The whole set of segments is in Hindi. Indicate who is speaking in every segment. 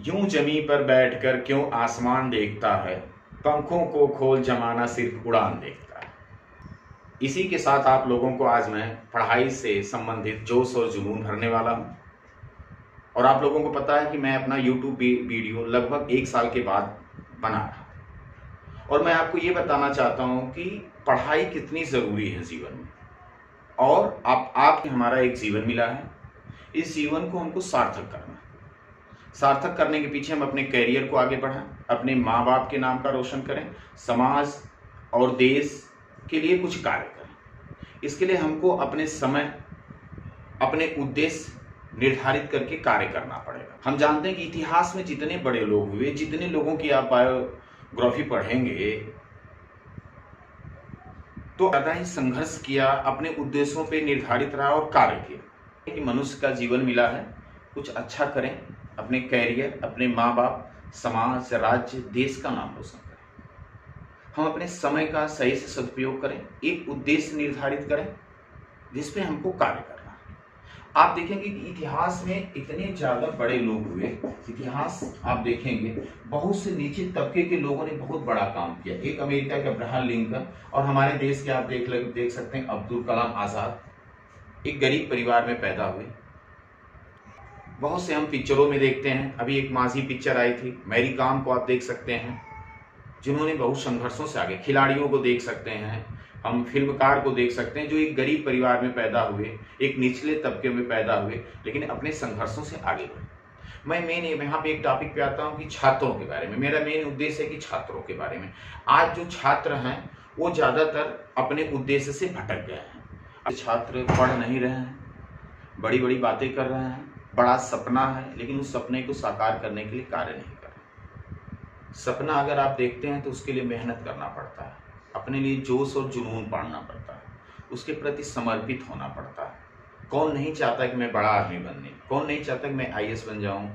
Speaker 1: यूं जमी पर बैठकर क्यों आसमान देखता है, पंखों को खोल जमाना सिर्फ उड़ान देखता है। इसी के साथ आप लोगों को आज मैं पढ़ाई से संबंधित जोश और जुनून भरने वाला हूं। और आप लोगों को पता है कि मैं अपना YouTube वीडियो लगभग 1 साल के बाद बना रहा, और मैं आपको ये बताना चाहता हूं कि पढ़ाई कितनी ज़रूरी है जीवन में। और आप हमारा एक जीवन मिला है, इस जीवन को हमको सार्थक करना है। सार्थक करने के पीछे हम अपने कैरियर को आगे बढ़ाएं, अपने माँ बाप के नाम का रोशन करें, समाज और देश के लिए कुछ कार्य करें। इसके लिए हमको अपने समय, अपने उद्देश्य निर्धारित करके कार्य करना पड़ेगा। हम जानते हैं कि इतिहास में जितने बड़े लोग हुए, जितने लोगों की आप बायोग्राफी पढ़ेंगे तो ज़्यादा ही संघर्ष किया, अपने उद्देश्यों पे निर्धारित रहा और कार्य किया। कि मनुष्य का जीवन मिला है, कुछ अच्छा करें, अपने कैरियर, अपने माँ बाप, समाज, राज्य, देश का नाम रोशन करें। हम अपने समय का सही से सदुपयोग करें, एक उद्देश्य निर्धारित करें जिसपे हमको कार्य करना है। आप देखेंगे कि इतिहास में इतने ज़्यादा बड़े लोग हुए, इतिहास आप देखेंगे बहुत से नीचे तबके के लोगों ने बहुत बड़ा काम किया। एक अमेरिका के अब्राहम लिंकन, और हमारे देश के आप देख सकते हैं अब्दुल कलाम आज़ाद एक गरीब परिवार में पैदा हुए। बहुत से हम पिक्चरों में देखते हैं, अभी एक माझी पिक्चर आई थी, मैरी कॉम को आप देख सकते हैं, जिन्होंने बहुत संघर्षों से आगे, खिलाड़ियों को देख सकते हैं, हम फिल्मकार को देख सकते हैं जो एक गरीब परिवार में पैदा हुए, एक निचले तबके में पैदा हुए, लेकिन अपने संघर्षों से आगे बढ़े। मैं यहाँ पे एक टॉपिक पे आता हूँ कि छात्रों के बारे में। मेरा मेन उद्देश्य है कि छात्रों के बारे में। आज जो छात्र हैं वो ज़्यादातर अपने उद्देश्य से भटक गए हैं। छात्र पढ़ नहीं रहे हैं, बड़ी बड़ी बातें कर रहे हैं, बड़ा सपना है, लेकिन उस सपने को साकार करने के लिए कार्य नहीं कर रहे। सपना अगर आप देखते हैं तो उसके लिए मेहनत करना पड़ता है, अपने लिए जोश और जुनून पालना पड़ता है, उसके प्रति समर्पित होना पड़ता है। कौन नहीं चाहता कि मैं बड़ा आदमी बनने, कौन नहीं चाहता कि मैं IAS बन जाऊं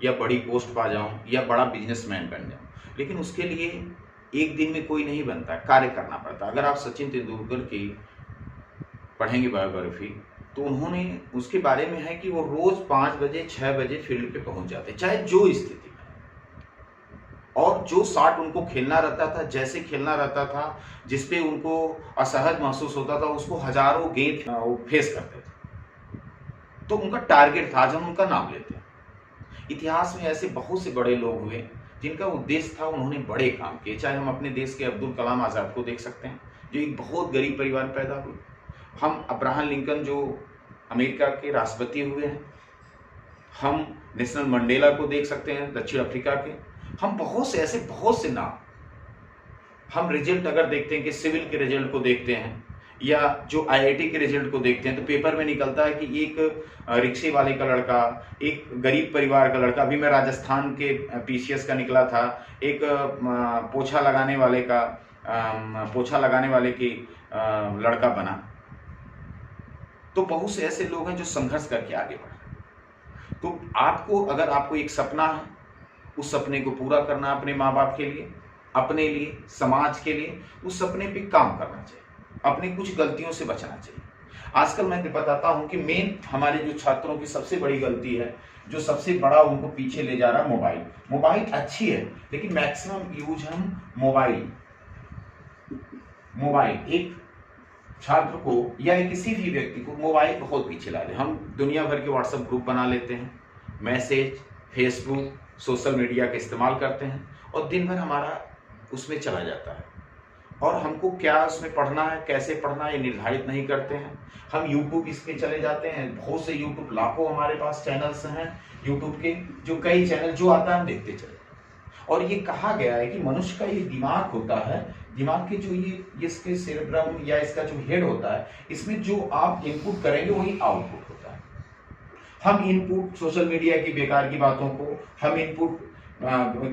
Speaker 1: या बड़ी पोस्ट पा जाऊं या बड़ा बिजनेसमैन बन जाऊं, लेकिन उसके लिए एक दिन में कोई नहीं बनता, कार्य करना पड़ता है। अगर आप सचिन तेंदुलकर की पढ़ेंगे बायोग्राफी तो उन्होंने उसके बारे में है कि वो रोज 5 बजे 6 बजे फील्ड पे पहुंच जाते, चाहे जो स्थिति में, और जो शॉट उनको खेलना रहता था, जैसे खेलना रहता था, जिसपे उनको असहज महसूस होता था, उसको हजारों गेंद फेस करते थे। तो उनका टारगेट था, जब उनका नाम लेते हैं। इतिहास में ऐसे बहुत से बड़े लोग हुए जिनका उद्देश्य था, उन्होंने बड़े काम किए। चाहे हम अपने देश के अब्दुल कलाम आज़ाद को देख सकते हैं, जो एक बहुत गरीब परिवार में पैदा हुए। हम अब्राहम लिंकन जो अमेरिका के राष्ट्रपति हुए हैं, हम नेल्सन मंडेला को देख सकते हैं दक्षिण अफ्रीका के। हम बहुत से नाम, हम रिजल्ट अगर देखते हैं कि सिविल के रिजल्ट को देखते हैं या जो IIT के रिजल्ट को देखते हैं तो पेपर में निकलता है कि एक रिक्शे वाले का लड़का, एक गरीब परिवार का लड़का, अभी मैं राजस्थान के PCS का निकला था, एक पोछा लगाने वाले की लड़का बना। तो बहुत से ऐसे लोग हैं जो संघर्ष करके आगे बढ़े। तो अगर आपको एक सपना है, उस सपने को पूरा करना, अपने माँ बाप के लिए, अपने लिए, समाज के लिए, उस सपने पे काम करना चाहिए, अपनी कुछ गलतियों से बचना चाहिए। आजकल मैं बताता हूँ कि मेन हमारे जो छात्रों की सबसे बड़ी गलती है, जो सबसे बड़ा उनको पीछे ले जा रहा है, मोबाइल अच्छी है, लेकिन मैक्सिमम यूज हम मोबाइल एक छात्र को या किसी भी व्यक्ति को मोबाइल बहुत पीछे ला दे। हम दुनिया भर के व्हाट्सएप ग्रुप बना लेते हैं, मैसेज, फेसबुक, सोशल मीडिया का इस्तेमाल करते हैं, और दिन भर हमारा उसमें चला जाता है, और हमको क्या उसमें पढ़ना है, कैसे पढ़ना है, ये निर्धारित नहीं करते हैं। हम YouTube इस पे चले जाते हैं, बहुत से YouTube, लाखों हमारे पास चैनल्स हैं YouTube के, जो कई चैनल जो आता है हम देखते चले। और ये कहा गया है कि मनुष्य का ये दिमाग होता है, दिमाग के जो ये इसके सेरेब्रम या इसका जो हेड होता है, इसमें जो आप इनपुट करेंगे वही आउटपुट होता है। हम इनपुट सोशल मीडिया की बेकार की बातों को, हम इनपुट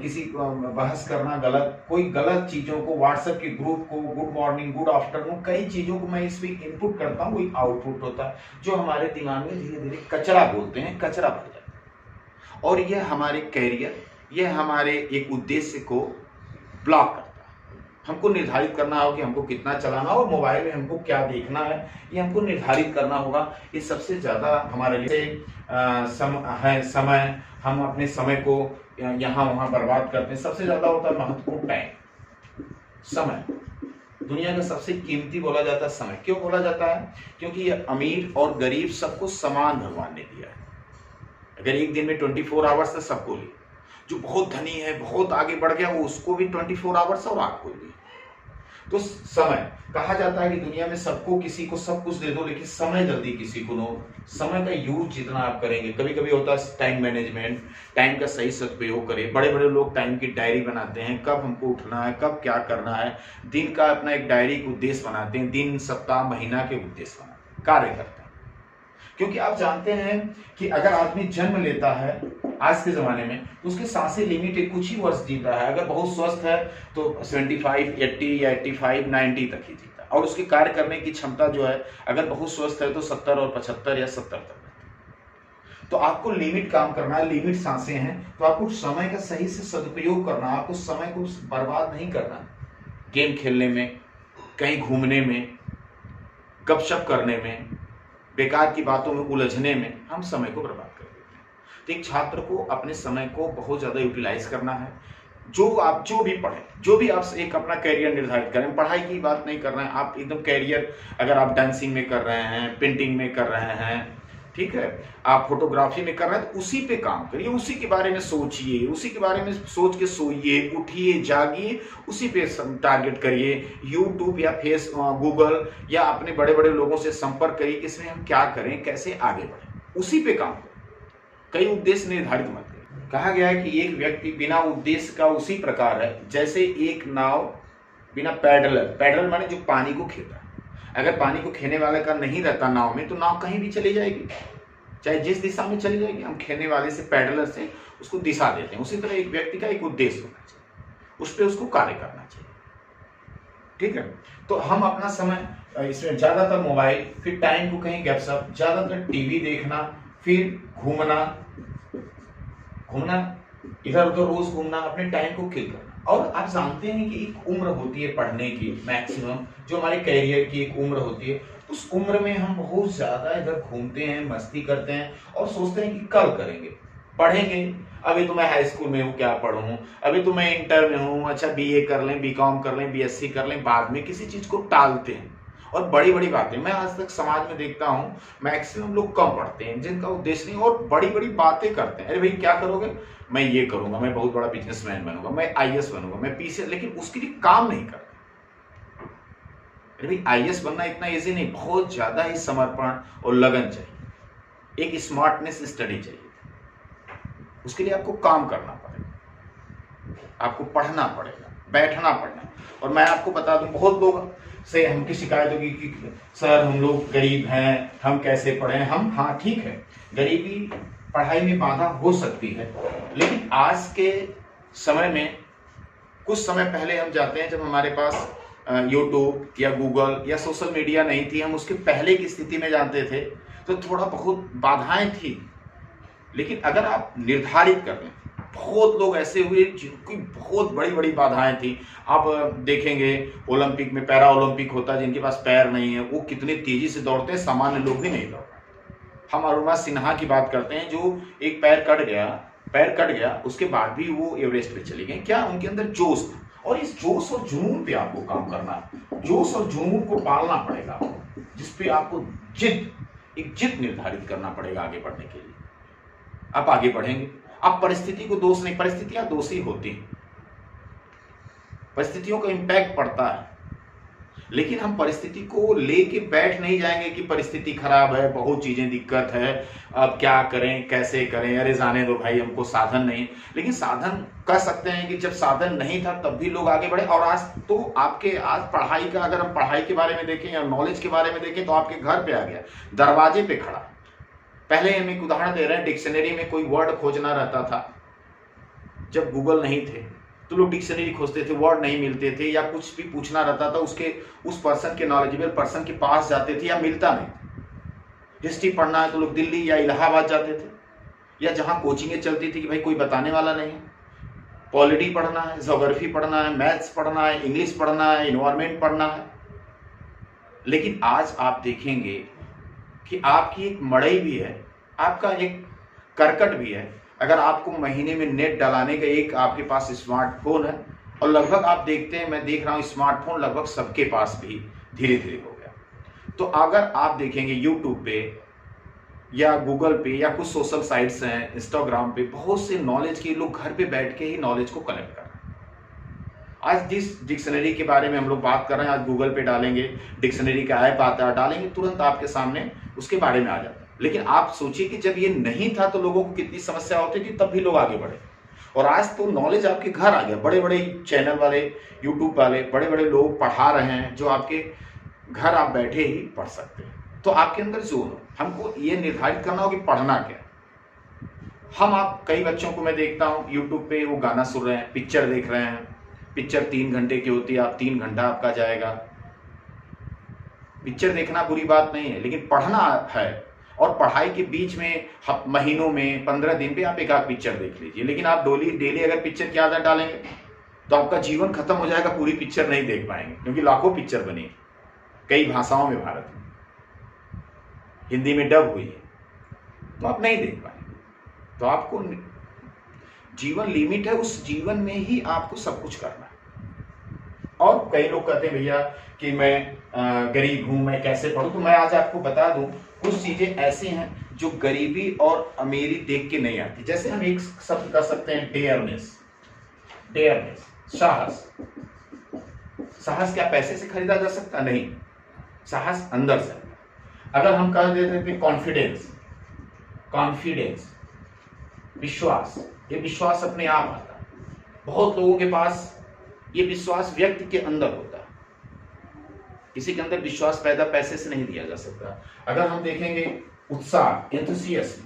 Speaker 1: किसी बहस करना गलत, कोई गलत चीजों को, व्हाट्सएप के ग्रुप को, गुड मॉर्निंग, गुड आफ्टरनून, कई चीजों को मैं इस पे इनपुट करता हूँ, वही आउटपुट होता है, जो हमारे दिमाग में धीरे धीरे कचरा बोलते हैं, कचरा भर जाता है, और यह हमारे कैरियर, यह हमारे एक उद्देश्य को ब्लॉक करता है। हमको निर्धारित करना होगा कि हमको कितना चलाना और मोबाइल में हमको क्या देखना है, ये हमको निर्धारित करना होगा। ये सबसे ज्यादा हमारे लिए समय, हम अपने समय को यहाँ वहाँ बर्बाद करते हैं। सबसे ज्यादा होता है महत्वपूर्ण टाइम, समय। दुनिया का सबसे कीमती बोला जाता है समय। क्यों बोला जाता है? क्योंकि ये अमीर और गरीब सबको समान भगवान ने दिया है। अगर एक दिन में 24 आवर्स तो सबको लिए, जो बहुत धनी है, बहुत आगे बढ़ गया, वो उसको भी 24 आवर्स और आपको भी। तो समय, कहा जाता है कि दुनिया में सबको, किसी को सब कुछ दे दो, लेकिन समय जल्दी किसी को नो। समय का यूज जितना आप करेंगे, कभी कभी होता है टाइम मैनेजमेंट, टाइम का सही सदुपयोग करें। बड़े बड़े लोग टाइम की डायरी बनाते हैं, कब हमको उठना है, कब क्या करना है, दिन का अपना एक डायरी उद्देश्य बनाते हैं, दिन, सप्ताह, महीना के उद्देश्य बनाते हैं, कार्य करते हैं। क्योंकि आप जानते हैं कि अगर आदमी जन्म लेता है आज के जमाने में, तो उसकी सांसें लिमिटेड, कुछ ही वर्ष जीता है। अगर बहुत स्वस्थ है तो 75, 80 या 85, 90 तक ही जीता है। और उसके कार्य करने की क्षमता जो है, अगर बहुत स्वस्थ है तो 70 और 75 या 70 तक। तो आपको लिमिट काम करना है, लिमिट सांसें हैं, तो आपको समय का सही से सदुपयोग करना, आपको समय को बर्बाद नहीं करना। गेम खेलने में, कहीं घूमने में, गपशप करने में, बेकार की बातों में उलझने में हम समय को बर्बाद कर देते हैं। तो एक छात्र को अपने समय को बहुत ज्यादा यूटिलाइज करना है। जो भी पढ़े, जो भी आप एक अपना कैरियर निर्धारित करें, पढ़ाई की बात नहीं कर रहे हैं आप, एकदम कैरियर, अगर आप डांसिंग में कर रहे हैं, पेंटिंग में कर रहे हैं, ठीक है, आप फोटोग्राफी में कर रहे हैं, तो उसी पे काम करिए, उसी के बारे में सोचिए, उसी के बारे में सोच के सोइए, उठिए, जागिए, उसी पे टारगेट करिए। यूट्यूब या गूगल या अपने बड़े बड़े लोगों से संपर्क करिए, इसमें हम क्या करें, कैसे आगे बढ़े, उसी पे काम करें। कई उद्देश्य निर्धारित मत करें। कहा गया है कि एक व्यक्ति बिना उद्देश्य का उसी प्रकार है जैसे एक नाव बिना पैडलर माने जो पानी को खेता है। अगर पानी को खेने वाले का नहीं रहता नाव में, तो नाव कहीं भी चली जाएगी, चाहे जिस दिशा में चली जाएगी। हम खेने वाले से, पैडलर से उसको दिशा देते हैं। उसी तरह एक व्यक्ति का एक उद्देश्य होना चाहिए, उस पर उसको कार्य करना चाहिए, ठीक है। तो हम अपना समय इसमें ज्यादातर मोबाइल, फिर टाइम को कहीं गपशप, ज्यादातर टीवी देखना, फिर घूमना इधर उधर रोज घूमना, अपने टाइम को किल करना। और आप जानते हैं कि एक उम्र होती है पढ़ने की, मैक्सिमम जो हमारे करियर की एक उम्र होती है, उस उम्र में हम बहुत ज्यादा इधर घूमते हैं, मस्ती करते हैं और सोचते हैं कि कल करेंगे, पढ़ेंगे। अभी तो मैं हाई स्कूल में हूँ, क्या पढ़ूं, अभी तो मैं इंटर में हूँ, अच्छा बीए कर लें, बीकॉम कर लें, बीएससी कर लें, बाद में किसी चीज को टालते हैं। और बड़ी बड़ी बातें मैं आज तक समाज में देखता हूँ, मैक्सिमम लोग कम पढ़ते हैं, जिनका उद्देश्य नहीं, और बड़ी बड़ी बातें करते हैं। अरे भाई क्या करोगे, मैं ये करूंगा, मैं बहुत बड़ा बिजनेसमैन बनूंगा, मैं आईएएस बनूंगा, मैं पीसी, लेकिन उसके लिए काम नहीं करते। अरे भाई आईएएस बनना इतना इजी नहीं, बहुत ज्यादा ही समर्पण और लगन चाहिए, एक स्मार्टनेस स्टडी चाहिए। उसके लिए आपको काम करना पड़ेगा, आपको पढ़ना पड़ेगा, बैठना पड़ना। और मैं आपको बता दूं, बहुत लोग से हमकी शिकायत होगी कि सर हम लोग गरीब हैं, हम कैसे पढ़ें। हम, हाँ ठीक है, गरीबी पढ़ाई में बाधा हो सकती है, लेकिन आज के समय में, कुछ समय पहले हम जाते हैं जब हमारे पास यूट्यूब या गूगल या सोशल मीडिया नहीं थी, हम उसके पहले की स्थिति में जानते थे, तो थोड़ा बहुत बाधाएं थी। लेकिन अगर आप निर्धारित कर लें, बहुत लोग ऐसे हुए जिनकी बहुत बड़ी बड़ी बाधाएं थी। आप देखेंगे ओलंपिक में, पैरा ओलंपिक होता है, जिनके पास पैर नहीं है वो कितने तेजी से दौड़ते हैं, सामान्य लोग भी नहीं दौड़ पाते। हम अरुणा सिन्हा की बात करते हैं, जो एक पैर कट गया, उसके बाद भी वो एवरेस्ट पे चली गई। क्या उनके अंदर जोश था, और इस जोश और जुनून पे आपको काम करना है, जोश और जुनून को पालना पड़ेगा, जिसपे आपको एक जिद निर्धारित करना पड़ेगा आगे बढ़ने के लिए। आप आगे बढ़ेंगे। आप परिस्थिति को दोष नहीं, परिस्थितियां दोषी होती हैं, परिस्थितियों का इंपैक्ट पड़ता है, लेकिन हम परिस्थिति को लेके बैठ नहीं जाएंगे कि परिस्थिति खराब है, बहुत चीजें दिक्कत है, अब क्या करें, कैसे करें, अरे जाने दो भाई, हमको साधन नहीं। लेकिन साधन कह सकते हैं कि जब साधन नहीं था तब भी लोग आगे बढ़े। और आज तो आज पढ़ाई का, अगर हम पढ़ाई के बारे में देखें या नॉलेज के बारे में देखें, तो आपके घर पे आ गया, दरवाजे पे खड़ा। पहले हम एक उदाहरण दे रहे हैं, डिक्शनरी में कोई वर्ड खोजना रहता था, जब गूगल नहीं थे तो लोग डिक्शनरी खोजते थे, वर्ड नहीं मिलते थे, या कुछ भी पूछना रहता था उस पर्सन के, नॉलेजेबल पर्सन के पास जाते थे, या मिलता नहीं। हिस्ट्री पढ़ना है तो लोग दिल्ली या इलाहाबाद जाते थे, या जहां कोचिंगें चलती थी कि भाई कोई बताने वाला नहीं है। पॉलिटी पढ़ना है, ज्योग्राफी पढ़ना है, मैथ्स पढ़ना है, इंग्लिश पढ़ना है, इन्वायरमेंट पढ़ना है। लेकिन आज आप देखेंगे कि आपकी एक मड़ई भी है, आपका एक करकट भी है, अगर आपको महीने में नेट डलाने का एक आपके पास स्मार्टफोन है, और लगभग आप देखते हैं, मैं देख रहा हूँ स्मार्टफोन लगभग सबके पास भी धीरे धीरे हो गया। तो अगर आप देखेंगे यूट्यूब पे या गूगल पे या कुछ सोशल साइट्स हैं, इंस्टाग्राम पे, बहुत से नॉलेज के लोग घर पे बैठ के ही नॉलेज को कलेक्ट कर रहे हैं। आज जिस डिक्शनरी के बारे में हम लोग बात कर रहे हैं, आज गूगल पे डालेंगे, डिक्शनरी का ऐप आता है, डालेंगे, तुरंत आपके सामने उसके बारे में आ जाता है। लेकिन आप सोचिए कि जब ये नहीं था तो लोगों को कितनी समस्या होती थी, तब भी लोग आगे बढ़े। और आज तो नॉलेज आपके घर आ गया, बड़े बड़े चैनल वाले, यूट्यूब वाले, बड़े बड़े लोग पढ़ा रहे हैं, जो आपके घर आप बैठे ही पढ़ सकते हैं। तो आपके अंदर जो हमको ये निर्धारित करना हो कि पढ़ना क्या है। आप कई बच्चों को मैं देखता हूँ यूट्यूब पे वो गाना सुन रहे हैं, पिक्चर देख रहे हैं। पिक्चर 3 घंटे की होती है, आप 3 घंटा आपका जाएगा। पिक्चर देखना बुरी बात नहीं है, लेकिन पढ़ना है। और पढ़ाई के बीच में महीनों में 15 दिन पे आप एक आध पिक्चर देख लीजिए। लेकिन आप डेली अगर पिक्चर की आदत डालेंगे तो आपका जीवन खत्म हो जाएगा, पूरी पिक्चर नहीं देख पाएंगे। क्योंकि लाखों पिक्चर बनी है कई भाषाओं में, भारत में हिंदी में डब हुई है, तो आप नहीं देख पाएंगे। तो आपको जीवन लिमिट है, उस जीवन में ही आपको सब कुछ करना है। और कई लोग कहते हैं भैया कि मैं गरीब हूं, मैं कैसे पढ़ूं। तो मैं आज आपको बता दूं, कुछ चीजें ऐसी हैं जो गरीबी और अमीरी देख के नहीं आती। जैसे हम एक शब्द कर सकते हैं, डेयरनेस। डेयरनेस, साहस। साहस क्या पैसे से खरीदा जा सकता? नहीं, साहस अंदर से। अगर हम कह देते थे कॉन्फिडेंस, कॉन्फिडेंस, विश्वास, ये विश्वास अपने आप आता है। बहुत लोगों के पास ये विश्वास व्यक्ति के अंदर होता है। किसी के अंदर विश्वास पैदा पैसे से नहीं दिया जा सकता। अगर हम देखेंगे उत्साह, एंथुसियाज्म,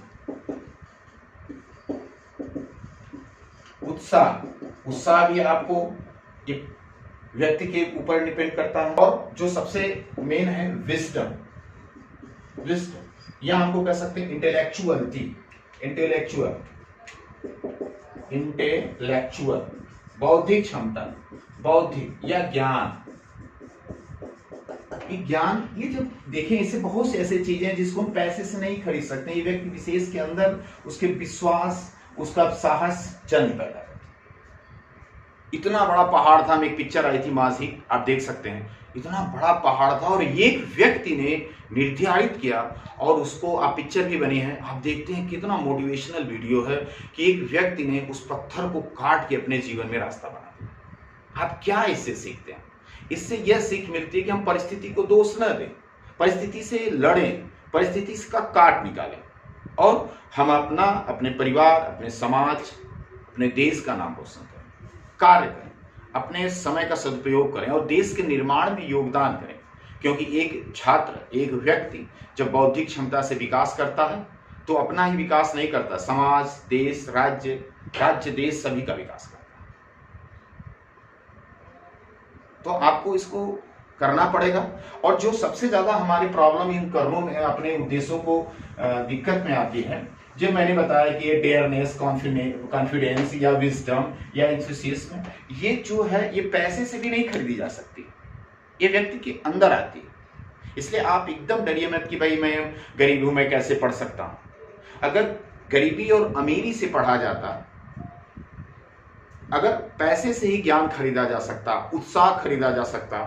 Speaker 1: उत्साह भी आपको ये व्यक्ति के ऊपर डिपेंड करता है। और जो सबसे मेन है विजडम, या हमको कह सकते हैं इंटेलेक्चुअलिटी, इंटेलेक्चुअल, बौद्धिक क्षमता, बौद्धिक या ज्ञान। ज्ञान, ये जब देखें, इससे बहुत से ऐसे चीजें हैं जिसको हम पैसे से नहीं खरीद सकते। ये व्यक्ति विशेष के अंदर उसके विश्वास, उसका साहस जन्म पैदा करता है। इतना बड़ा पहाड़ था, एक पिक्चर आई थी माझी, आप देख सकते हैं, इतना बड़ा पहाड़ था और एक व्यक्ति ने निर्धारित किया और उसको आप पिक्चर भी बनी है। आप देखते हैं कितना मोटिवेशनल वीडियो है कि एक व्यक्ति ने उस पत्थर को काट के अपने जीवन में रास्ता बना दिया। आप क्या इससे सीखते हैं? इससे यह सीख मिलती है कि हम परिस्थिति को दोष न दें, परिस्थिति से लड़ें, परिस्थिति का काट निकालें और हम अपने परिवार, अपने समाज, अपने देश का नाम रोशन करें, कार्य करें, अपने समय का सदुपयोग करें और देश के निर्माण में योगदान करें। क्योंकि एक छात्र, एक व्यक्ति जब बौद्धिक क्षमता से विकास करता है तो अपना ही विकास नहीं करता, समाज, देश, राज्य देश सभी का विकास करता है। तो आपको इसको करना पड़ेगा। और जो सबसे ज्यादा हमारी प्रॉब्लम इन कर्मों में, अपने उद्देश्यों को दिक्कत में आती है, जो मैंने बताया कि ये डेयरनेस, कॉन्फिडेंस या विजडम या एंथुसियाज्म, ये जो है ये पैसे से भी नहीं खरीदी जा सकती, ये व्यक्ति के अंदर आती है। इसलिए आप एकदम डरिए मत कि भाई मैं गरीब हूं, मैं कैसे पढ़ सकता हूं। अगर गरीबी और अमीरी से पढ़ा जाता, अगर पैसे से ही ज्ञान खरीदा जा सकता, उत्साह खरीदा जा सकता,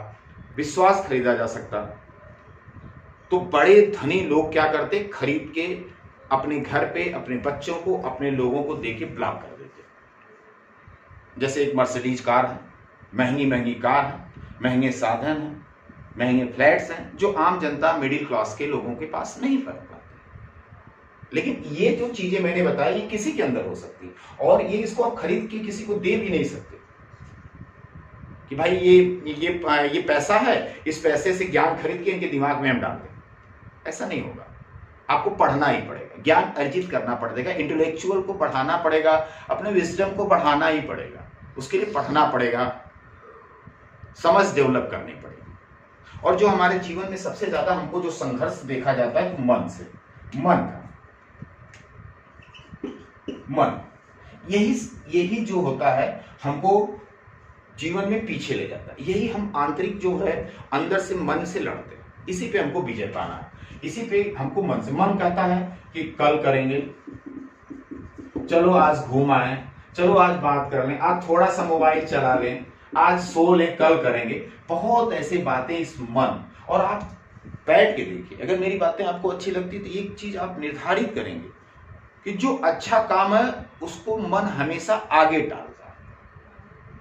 Speaker 1: विश्वास खरीदा जा सकता, तो बड़े धनी लोग क्या करते, खरीद के अपने घर पे अपने बच्चों को, अपने लोगों को देके ब्लॉक कर देते। जैसे एक मर्सिडीज कार है, महंगी कार है, महंगे साधन हैं, महंगे फ्लैट्स हैं, जो आम जनता, मिडिल क्लास के लोगों के पास नहीं पहुंच पाते। लेकिन ये जो चीजें मैंने बताई, ये किसी के अंदर हो सकती और ये इसको आप खरीद के किसी को दे भी नहीं सकते कि भाई ये पैसा है, इस पैसे से ज्ञान खरीद के इनके दिमाग में हम डाल दें। ऐसा नहीं होगा। आपको पढ़ना ही पड़ेगा, ज्ञान अर्जित करना पड़ेगा, इंटेलेक्चुअल को बढ़ाना पड़ेगा, अपने विजडम को बढ़ाना ही पड़ेगा। उसके लिए पढ़ना पड़ेगा, समझ डेवलप करनी पड़ेगी। और जो हमारे जीवन में सबसे ज्यादा हमको जो संघर्ष देखा जाता है, तो मन से, मन यही जो होता है हमको जीवन में पीछे ले जाता है। यही हम आंतरिक जो है अंदर से मन से लड़ते हैं, इसी पे हमको विजय पाना है। इसी पे हमको मन कहता है कि कल करेंगे, चलो आज घूम आए, चलो आज बात कर लें, आज थोड़ा सा मोबाइल चला लें, आज सो लें, कल करेंगे। बहुत ऐसे बातें इस मन, और आप बैठ के देखिए, अगर मेरी बातें आपको अच्छी लगती तो एक चीज आप निर्धारित करेंगे कि जो अच्छा काम है उसको मन हमेशा आगे टालता है,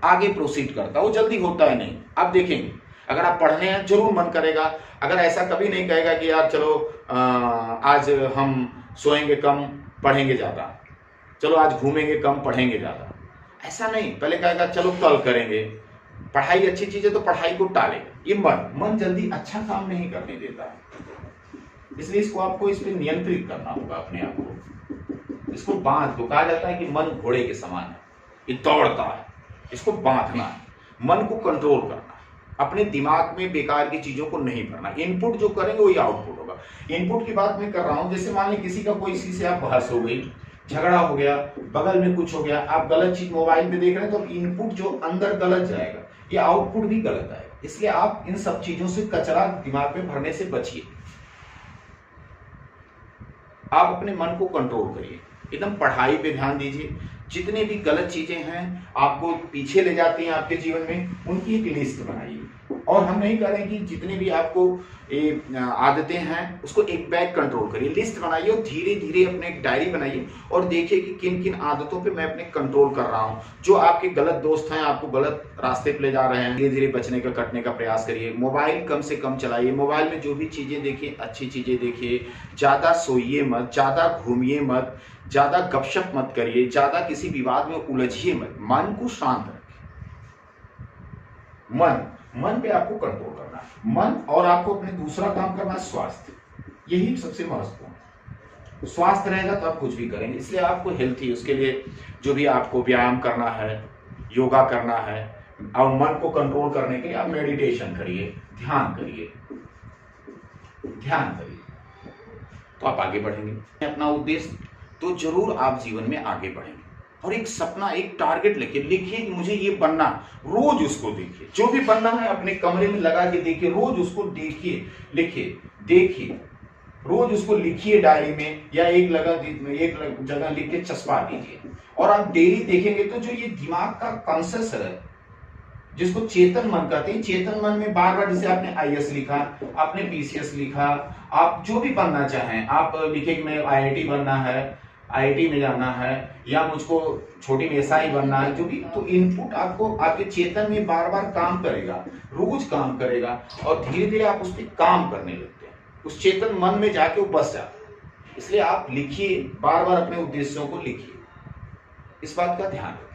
Speaker 1: आगे प्रोसीड करता है, वो जल्दी होता है नहीं। आप देखेंगे अगर आप पढ़ने हैं जरूर मन करेगा, अगर ऐसा कभी नहीं कहेगा कि यार चलो आज हम सोएंगे कम पढ़ेंगे ज्यादा, चलो आज घूमेंगे कम पढ़ेंगे ज्यादा, ऐसा नहीं। पहले कहेगा चलो कल करेंगे, पढ़ाई अच्छी चीज है तो पढ़ाई को टालेगा। ये मन जल्दी अच्छा काम नहीं करने देता है, इसलिए इसको आपको इस पर नियंत्रित करना होगा अपने आप को। इसको बांध दो, कहा जाता है कि मन घोड़े के समान है, ये दौड़ता है, इसको बांधना है, मन को कंट्रोल करना, अपने दिमाग में बेकार की चीजों को नहीं भरना। इनपुट जो करेंगे वही आउटपुट होगा। इनपुट की बात मैं कर रहा हूं, जैसे मान ली किसी का कोई चीज से आप बहस हो गई, झगड़ा हो गया, बगल में कुछ हो गया, आप गलत चीज मोबाइल पे देख रहे हैं, तो इनपुट जो अंदर गलत जाएगा, ये आउटपुट भी गलत आएगा। इसलिए आप इन सब चीजों से, कचरा दिमाग में भरने से बचिए। आप अपने मन को कंट्रोल करिए, एकदम पढ़ाई पे ध्यान दीजिए। जितने भी गलत चीजें हैं आपको पीछे ले जाती हैं आपके जीवन में, उनकी एक लिस्ट बनाइए। और हम नहीं कह रहे कि जितने भी आपको आदतें हैं उसको एक बैग कंट्रोल करिए, लिस्ट बनाइए और धीरे धीरे अपने एक डायरी बनाइए और देखिए कि किन किन आदतों पे मैं अपने कंट्रोल कर रहा हूं। जो आपके गलत दोस्त हैं, आपको गलत रास्ते पे ले जा रहे हैं, धीरे धीरे बचने का, कटने का प्रयास करिए। मोबाइल कम से कम चलाइए, मोबाइल में जो भी चीजें देखिए अच्छी चीजें देखिए, ज्यादा सोइए मत, ज्यादा घूमिए मत, ज्यादा गपशप मत करिए, ज्यादा किसी विवाद में उलझिए मत। मन को शांत रखिए, मन पे आपको कंट्रोल करना है, मन। और आपको अपने दूसरा काम करना है स्वास्थ्य, यही सबसे महत्वपूर्ण। स्वास्थ्य रहेगा तो आप कुछ भी करेंगे। इसलिए आपको हेल्थी, उसके लिए जो भी आपको व्यायाम करना है, योगा करना है, और मन को कंट्रोल करने के लिए आप मेडिटेशन करिए, ध्यान करिए, तो आप आगे बढ़ेंगे। अपना उद्देश्य तो जरूर आप जीवन में आगे बढ़ेंगे। और एक सपना, एक टारगेट लिखिए कि मुझे ये बनना, रोज उसको देखिए। जो भी बनना है अपने कमरे में लगा के देखिए, रोज उसको देखिए, देखिए, रोज उसको लिखिए डायरी में, या एक जगह लिख के चस्पा दीजिए। और आप डेली देखेंगे तो जो ये दिमाग का कॉन्सेप्ट है, जिसको चेतन मन कहते हैं, चेतन मन में बार बार, जैसे आपने आईएएस लिखा, आपने पीसीएस लिखा, आप जो भी बनना चाहें, आप लिखे कि मैं आईआईटी बनना है, आईआईटी में जाना है, या मुझको छोटी में एसआई बनना है, जो भी, तो इनपुट आपको आपके चेतन में बार बार काम करेगा, रोज काम करेगा, और धीरे धीरे आप उस पर काम करने लगते हैं, उस चेतन मन में जाके वो बस जाता है। इसलिए आप लिखिए, बार बार अपने उद्देश्यों को लिखिए, इस बात का ध्यान रखिए।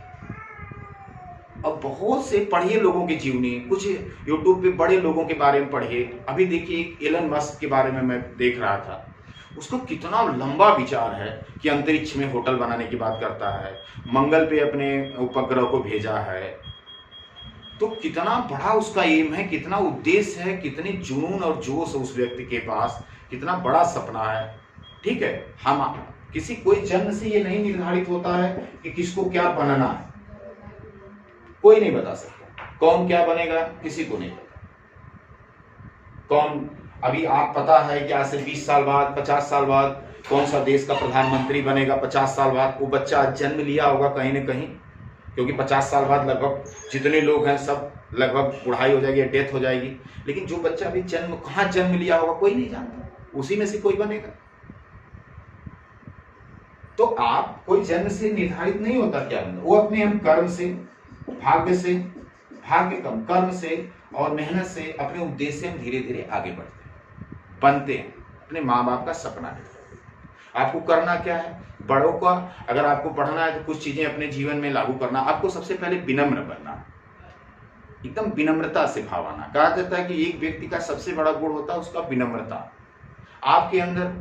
Speaker 1: अब बहुत से पढ़िए लोगों की जीवनी, कुछ यूट्यूब पे बड़े लोगों के बारे में पढ़िए। अभी देखिए एक एलन मस्क के बारे में मैं देख रहा था, उसको कितना लंबा विचार है कि अंतरिक्ष में होटल बनाने की बात करता है, मंगल पे अपने उपग्रह को भेजा है, तो कितना बड़ा उसका एम है, कितना उद्देश्य है, कितनी जुनून और जोश है उस व्यक्ति के पास, कितना बड़ा सपना है। ठीक है, हम किसी, कोई जन्म से ये नहीं निर्धारित होता है कि किसको क्या बनना है, कोई नहीं बता सकता। कौन क्या बनेगा किसी को नहीं पता। कौन, अभी आप पता है कि आज से 20 साल बाद, 50 साल बाद कौन सा देश का प्रधानमंत्री बनेगा, 50 साल बाद वो बच्चा जन्म लिया होगा कहीं न कहीं, क्योंकि 50 साल बाद लगभग जितने लोग हैं सब लगभग बुढ़ाई हो जाएगी, डेथ हो जाएगी। लेकिन जो बच्चा अभी कहाँ जन्म लिया होगा कोई नहीं जानता, उसी में से कोई बनेगा। तो आप, कोई जन्म से निर्धारित नहीं होता क्या बनेगा, वो अपने हम कर्म से, भाग्य कम, कर्म से और मेहनत से, अपने उद्देश्य से हम धीरे धीरे आगे बढ़ते हैं, बनते हैं, अपने माँ बाप का सपना देखते हैं। आपको करना क्या है, बड़ों का अगर आपको पढ़ना है तो कुछ चीजें अपने जीवन में लागू करना। आपको सबसे पहले विनम्र बनना, एकदम विनम्रता से भाव आना। कहा जाता है कि एक व्यक्ति का सबसे बड़ा गुण होता है उसका विनम्रता। आपके अंदर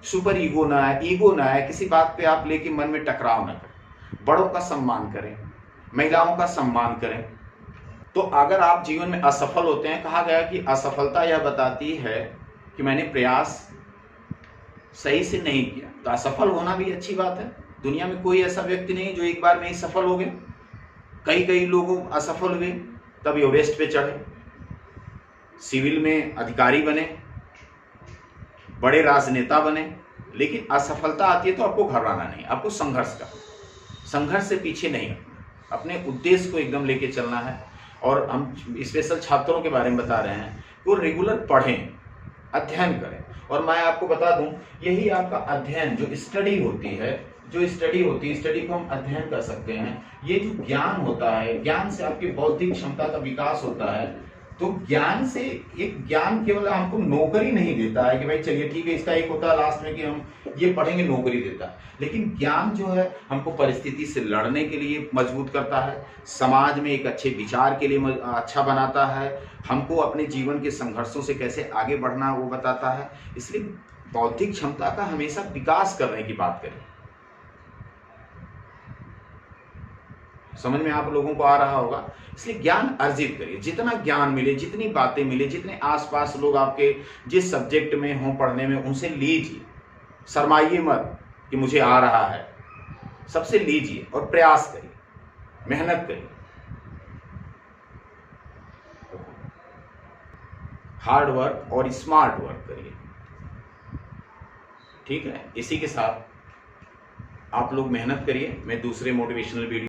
Speaker 1: सुपर ईगो ना है, किसी बात पे आप लेके मन में टकराव ना करें, बड़ों का सम्मान करें, महिलाओं का सम्मान करें। तो अगर आप जीवन में असफल होते हैं, कहा गया कि असफलता यह बताती है कि मैंने प्रयास सही से नहीं किया। तो असफल होना भी अच्छी बात है। दुनिया में कोई ऐसा व्यक्ति नहीं जो एक बार में ही सफल हो गए। कई लोग असफल हुए तब एवरेस्ट पे चढ़े, सिविल में अधिकारी बने, बड़े राजनेता बने। लेकिन असफलता आती है तो आपको घबराना नहीं, आपको संघर्ष करना। संघर्ष से पीछे नहीं हटना, अपने उद्देश्य को एकदम लेके चलना है। और हम स्पेशल छात्रों के बारे में बता रहे हैं कि वो रेगुलर पढ़ें, अध्ययन करें। और मैं आपको बता दूं, यही आपका अध्ययन जो स्टडी होती है, स्टडी को हम अध्ययन कर सकते हैं। ये जो ज्ञान होता है, ज्ञान से आपकी बौद्धिक क्षमता का विकास होता है। तो ज्ञान से, एक ज्ञान केवल हमको नौकरी नहीं देता है कि भाई चलिए ठीक है, इसका एक होता है लास्ट में कि हम ये पढ़ेंगे नौकरी देता है, लेकिन ज्ञान जो है हमको परिस्थिति से लड़ने के लिए मजबूत करता है, समाज में एक अच्छे विचार के लिए अच्छा बनाता है, हमको अपने जीवन के संघर्षों से कैसे आगे बढ़ना वो बताता है। इसलिए बौद्धिक क्षमता का हमेशा विकास करने की बात करें। समझ में आप लोगों को आ रहा होगा। इसलिए ज्ञान अर्जित करिए, जितना ज्ञान मिले, जितनी बातें मिले, जितने आसपास लोग आपके जिस सब्जेक्ट में हों पढ़ने में, उनसे लीजिए, शर्माइए मत कि मुझे आ रहा है, सबसे लीजिए और प्रयास करिए, मेहनत करिए, हार्ड वर्क और स्मार्ट वर्क करिए। ठीक है, इसी के साथ आप लोग मेहनत करिए। मैं दूसरे मोटिवेशनल वीडियो